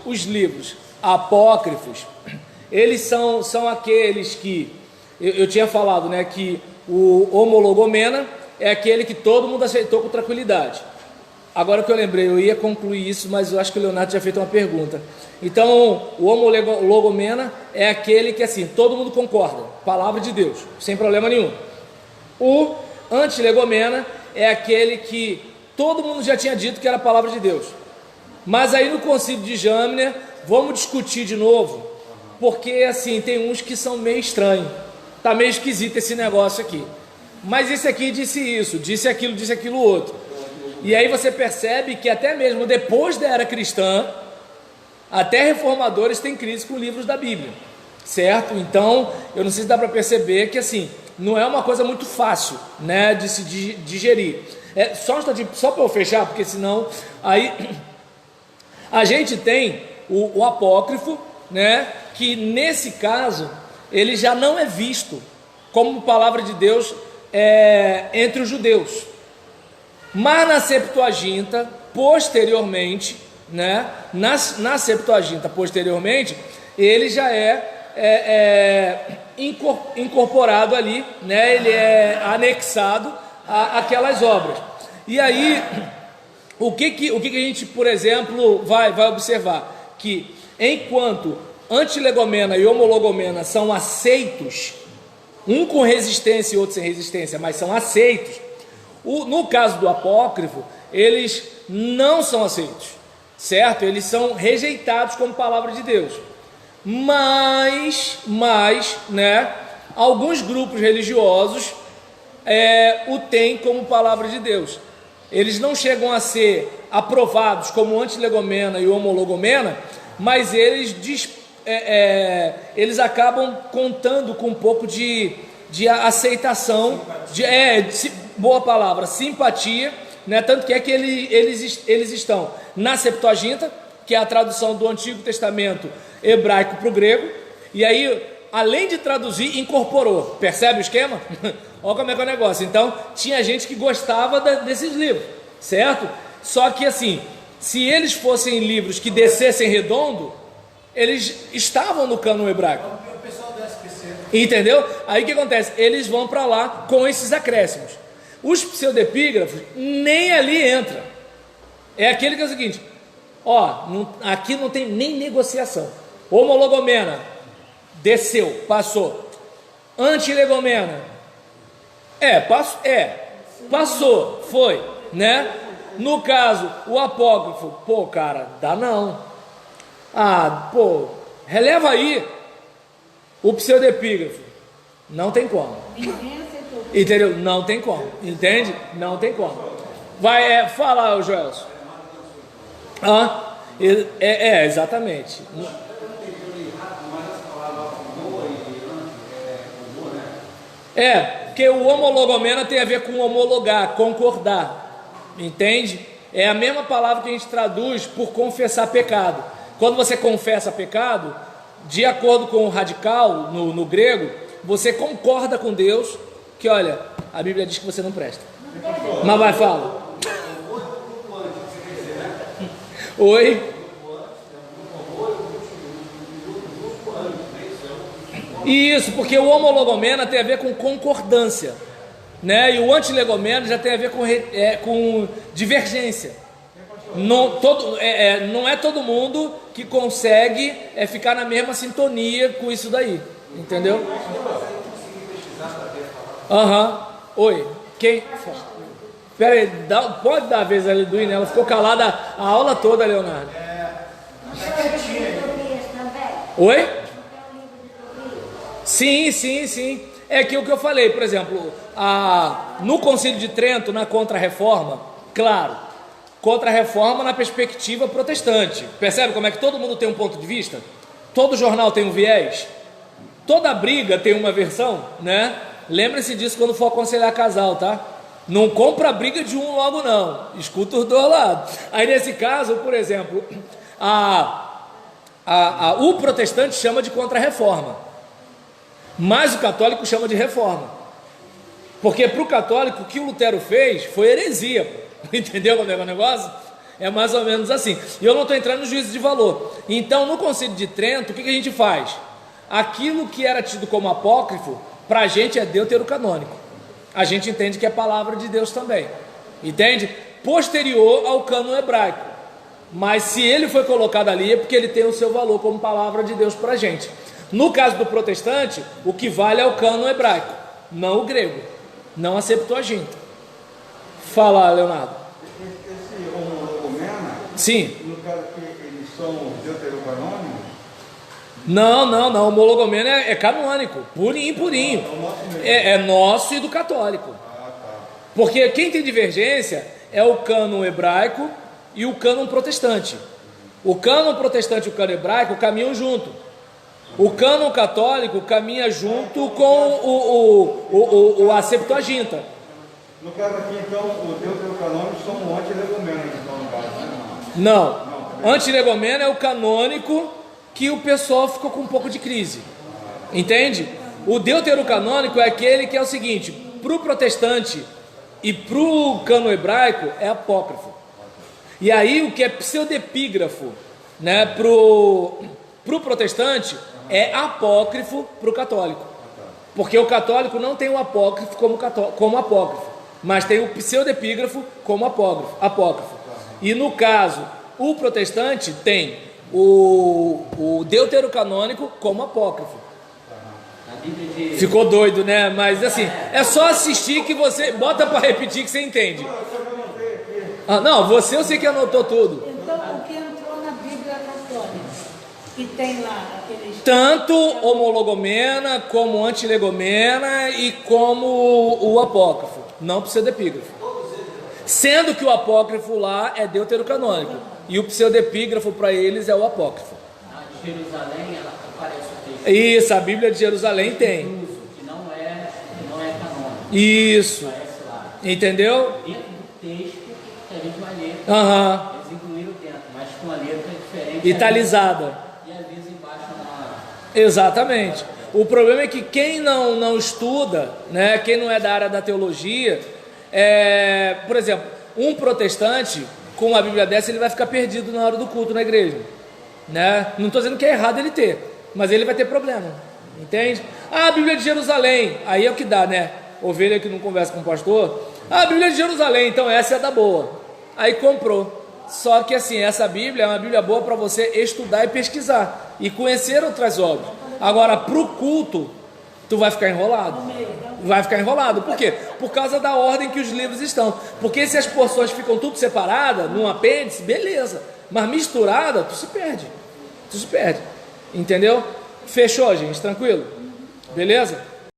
os livros apócrifos, eles são aqueles que, eu tinha falado, né, que o homologomena é aquele que todo mundo aceitou com tranquilidade. Agora que eu lembrei, eu ia concluir isso, mas eu acho que o Leonardo já fez uma pergunta. Então, o homologomena é aquele que, assim, todo mundo concorda, palavra de Deus, sem problema nenhum. O antilegomena é aquele que todo mundo já tinha dito que era a palavra de Deus. Mas aí no concílio de Jâmnia, vamos discutir de novo, porque assim, tem uns que são meio estranhos, tá meio esquisito esse negócio aqui. Mas esse aqui disse isso, disse aquilo outro. E aí você percebe que até mesmo depois da era cristã, até reformadores têm crise com livros da Bíblia, certo? Então, eu não sei se dá para perceber que assim, não é uma coisa muito fácil, né, de se digerir. Só para eu fechar, porque senão aí a gente tem o apócrifo, né, que nesse caso ele já não é visto como palavra de Deus entre os judeus. Mas na Septuaginta, posteriormente, né, na Septuaginta posteriormente, ele já incorporado ali, né, ele é anexado àquelas obras. E aí, o que a gente, por exemplo, vai observar? Que enquanto antilegomena e homologomena são aceitos, um com resistência e outro sem resistência, mas são aceitos, no caso do apócrifo, eles não são aceitos, certo? Eles são rejeitados como palavra de Deus. Mas, né, alguns grupos religiosos o têm como palavra de Deus. Eles não chegam a ser aprovados como antilegomena e homologomena, mas eles acabam contando com um pouco de aceitação, boa palavra, simpatia, né? Tanto que eles estão na Septuaginta, que é a tradução do Antigo Testamento hebraico para o grego, e aí, além de traduzir, incorporou. Percebe o esquema? Olha como é que é o negócio. Então, tinha gente que gostava desses livros, certo? Só que assim, se eles fossem livros que descessem redondo, eles estavam no cânon hebraico. O pessoal do SPC. Entendeu? Aí o que acontece? Eles vão para lá com esses acréscimos. Os pseudepígrafos nem ali entra. É aquele que é o seguinte: aqui não tem nem negociação. Homologomena desceu, passou. Antilegomena passou, foi, né? No caso, o apócrifo, cara, dá não. Releva aí. O pseudepígrafo, não tem como. Entendeu? Não tem como. Entende? Não tem como. Vai, fala, Joelson. Exatamente. Porque o homologomena tem a ver com homologar, concordar. Entende? É a mesma palavra que a gente traduz por confessar pecado. Quando você confessa pecado, de acordo com o radical no grego, você concorda com Deus que, olha, a Bíblia diz que você não presta. Mas vai, fala. Oi? Isso, porque o homologomena tem a ver com concordância, né? E o antilegomena já tem a ver com divergência. Não é todo mundo que consegue ficar na mesma sintonia com isso daí, entendeu? Oi, quem? Espera aí, pode dar a vez ali do Ela ficou calada a aula toda, Leonardo. Oi? Sim. É que o que eu falei, por exemplo, no Concílio de Trento, na Contra-Reforma, claro, Contra-Reforma na perspectiva protestante. Percebe como é que todo mundo tem um ponto de vista? Todo jornal tem um viés? Toda briga tem uma versão, né? Lembre-se disso quando for aconselhar casal, tá? Não compra a briga de um logo não, escuta os dois lados. Aí nesse caso, por exemplo, o protestante chama de Contra-Reforma, mas o católico chama de reforma, porque para o católico o que o Lutero fez foi heresia, entendeu como é o negócio? É mais ou menos assim. E eu não estou entrando no juízo de valor. Então, no Concílio de Trento, o que a gente faz? Aquilo que era tido como apócrifo, para a gente é deuterocanônico. A gente entende que é palavra de Deus também. Entende? Posterior ao cânon hebraico. Mas se ele foi colocado ali, é porque ele tem o seu valor como palavra de Deus para a gente. No caso do protestante, o que vale é o cânon hebraico, não o grego, não a Septuaginta. Fala, Leonardo. Esse homologomena, Sim. no caso que eles são deuterocanônicos? Não, o homologomena é canônico, purinho, purinho. É nosso e do católico. Porque quem tem divergência é o cânon hebraico e o cânon protestante. O cânon protestante e o cânon hebraico caminham junto. O cânon católico caminha junto com a Septuaginta. No caso aqui, então, os deuterocanônicos são um antilegomena, então, no caso, né? Não, antilegomena é o canônico que o pessoal ficou com um pouco de crise. Entende? O deuterocanônico é aquele que é o seguinte: para o protestante e para o cânon hebraico é apócrifo. E aí o que é pseudepígrafo, né, para o protestante é apócrifo para o católico. Porque o católico não tem o apócrifo como apócrifo, mas tem o pseudepígrafo como apócrifo. E no caso, o protestante tem o deuterocanônico como apócrifo. Ficou doido, né? Mas assim, é só assistir que você bota para repetir que você entende. Não, você eu sei que anotou tudo. Então, o que entrou na Bíblia Católica, que tem lá aqueles... Tanto homologomena, como antilegomena e como o apócrifo, não pseudepígrafo. Sendo que o apócrifo lá é deuterocanônico e o pseudepígrafo para eles é o apócrifo. A de Jerusalém, ela aparece o texto. Isso, a Bíblia de Jerusalém tem. Que não é canônico. Isso. Aparece lá. Entendeu? Dentro do texto que a gente vai ler, eles incluíram dentro, mas com a letra diferente. Italizada. E às vezes embaixo na... Exatamente. O problema é que quem não estuda, né, quem não é da área da teologia, por exemplo, um protestante com uma Bíblia dessa, ele vai ficar perdido na hora do culto na igreja, né? Não estou dizendo que é errado ele ter, mas ele vai ter problema, entende? A Bíblia de Jerusalém, aí é o que dá, né? Ovelha que não conversa com o pastor, a Bíblia de Jerusalém, então essa é da boa. Aí comprou. Só que assim, essa Bíblia é uma Bíblia boa para você estudar e pesquisar e conhecer outras obras. Agora, para o culto, tu vai ficar enrolado. Vai ficar enrolado. Por quê? Por causa da ordem que os livros estão. Porque se as porções ficam tudo separadas, num apêndice, beleza. Mas misturada, tu se perde. Tu se perde. Entendeu? Fechou, gente? Tranquilo? Beleza?